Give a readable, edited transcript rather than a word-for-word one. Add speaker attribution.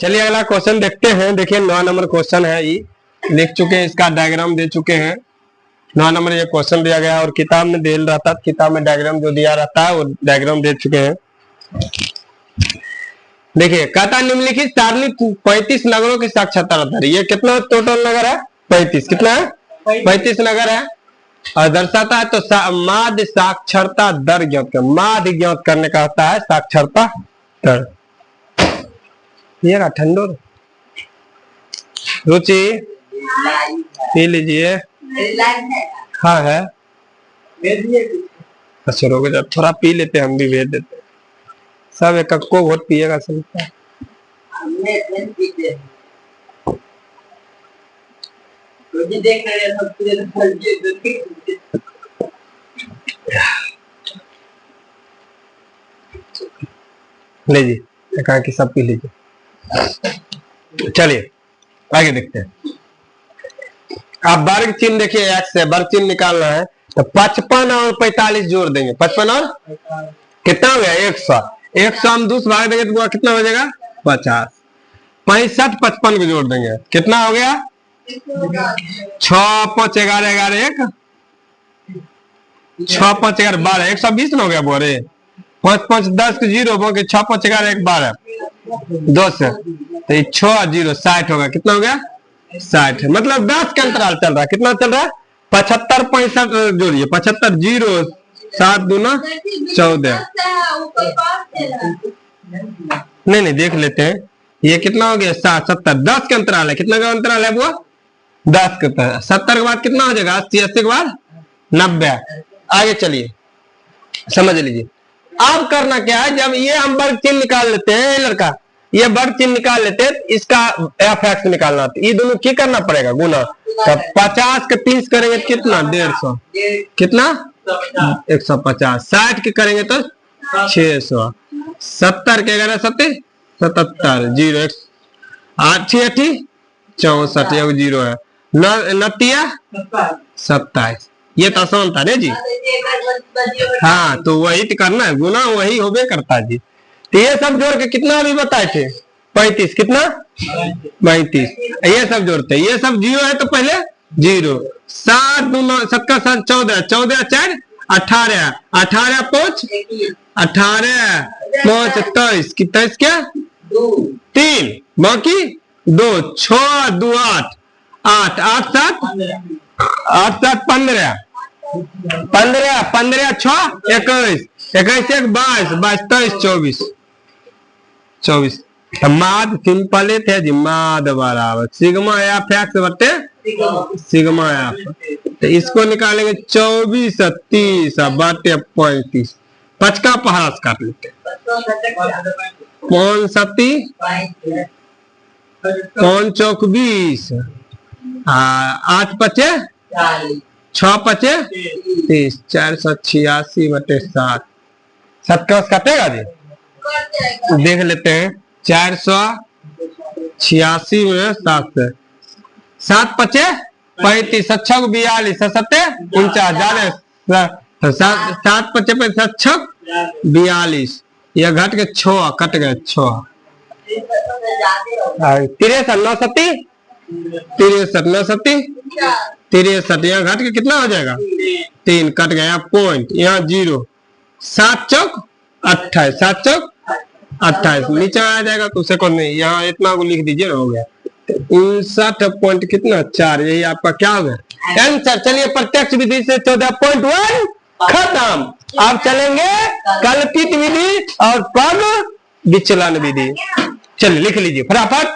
Speaker 1: चलिए अगला क्वेश्चन देखते हैं। देखिए 9 नंबर क्वेश्चन है, ये लिख चुके हैं, इसका डायग्राम दे चुके हैं। 9 नंबर ये क्वेश्चन दिया गया और किताब में दे रहता, किताब में डायग्राम जो दिया रहता है वो डायग्राम दे चुके हैं। देखिए कहता निम्नलिखित सारणी 35 नगरों की साक्षरता रहता है। ये कितना टोटल नगर है? 35। कितना है? 35 नगर है और दर्शाता है। तो माध्य साक्षरता दर ज्ञात कर, माध्य ज्ञात करने का होता है साक्षरता दर। ये ठंडो रुचि पी लीजिए। हाँ है, अच्छा रोक जा, थोड़ा पी लेते हम भी भेज देते। सब एक को बहुत पिएगा सब। लीजिए कहा कि सब पी लीजिए। चलिए आगे देखते हैं। आप वर्ग चिन्ह देखिए, एक्स से वर्ग चिन्ह निकालना है तो 55 और 45 जोड़ देंगे। 55 और कितना हो गया? 100। 100 हम 2 से भाग देंगे तो कितना हो जाएगा? 50। 65 55 को जोड़ देंगे, कितना हो गया? 6 5 11 11 1 6 5 11 12 120 ना हो गया बोरे। 5 5 10 के 0 बोल 6 5 11 1 12 2 से तो 6 0 60 होगा। कितना हो गया? 60 है। मतलब 10 का अंतराल चल रहा है। कितना चल रहा है? 75 65 जोड़िए। 75 0 7 दूना 14। नहीं देख लेते हैं। ये कितना हो गया? 70 10 का अंतराल है। कितना का अंतराल है वो? 10 का। 70 के बाद कितना हो जाएगा? 80 80 के बाद 90। आगे चलिए समझ लीजिए। अब करना क्या है, जब ये हम वर्ग चिन्ह निकाल लेते हैं, लड़का ये वर्ग चिन्ह निकाल लेते हैं, इसका एफ एक्स निकालना होता है। ये दोनों क्या करना पड़ेगा? गुना। तो 50 के 30 करेंगे कितना? 150। कितना? 150। 60 के करेंगे तो 600। 70 के 11 70 77 0 8 6 64 एक 0 है। 29 27। ये तो आसान था जी। हाँ तो वही तो करना है, गुना वही होबे करता है जी। तो ये सब जोड़ के कितना अभी बताए थे? 35। कितना? 35। ये सब जोड़ते, ये सब 0 है तो पहले 0। 7 2 7 का 7 14 14 4 18 18 5 18 5 23 की 23 क्या? 3 बाकी 2 6 2 8 8 8 7 8 7 15 15 15 6 21 21 1 22 22 23 24। माद सिंपल थे जी। माद बराबर सिग्मा एफ एक्स बटे सिग्मा एफ। तो इसको निकालेंगे 24 30 बटे 35। 5 का पहास काट लेते। 5 7 5 चौक 20 8 5 6 5 30 486 बटे 7। 7 का काटेगा जी? देख लेते हैं। 486 में 7 से 7 5 35 7 6 42 7 49 7 5 7 6 42। यह घट के 6 कट गए 6 63 9 7 63 9 7 63। यहाँ घट के कितना हो जाएगा? 3 कट गया पॉइंट, यहाँ 0। 7 चौक 28 7 चौक 28 नीचे आ जाएगा तो उसे कौन नहीं, यहाँ इतना को लिख दीजिए ना, हो गया 59 पॉइंट कितना 4। यही आपका क्या हो गया आंसर। चलिए प्रत्यक्ष विधि से 14.1 खत्म। अब चलेंगे कल्पित विधि और पद विचलन विधि। चलिए लिख लीजिए फटाफट।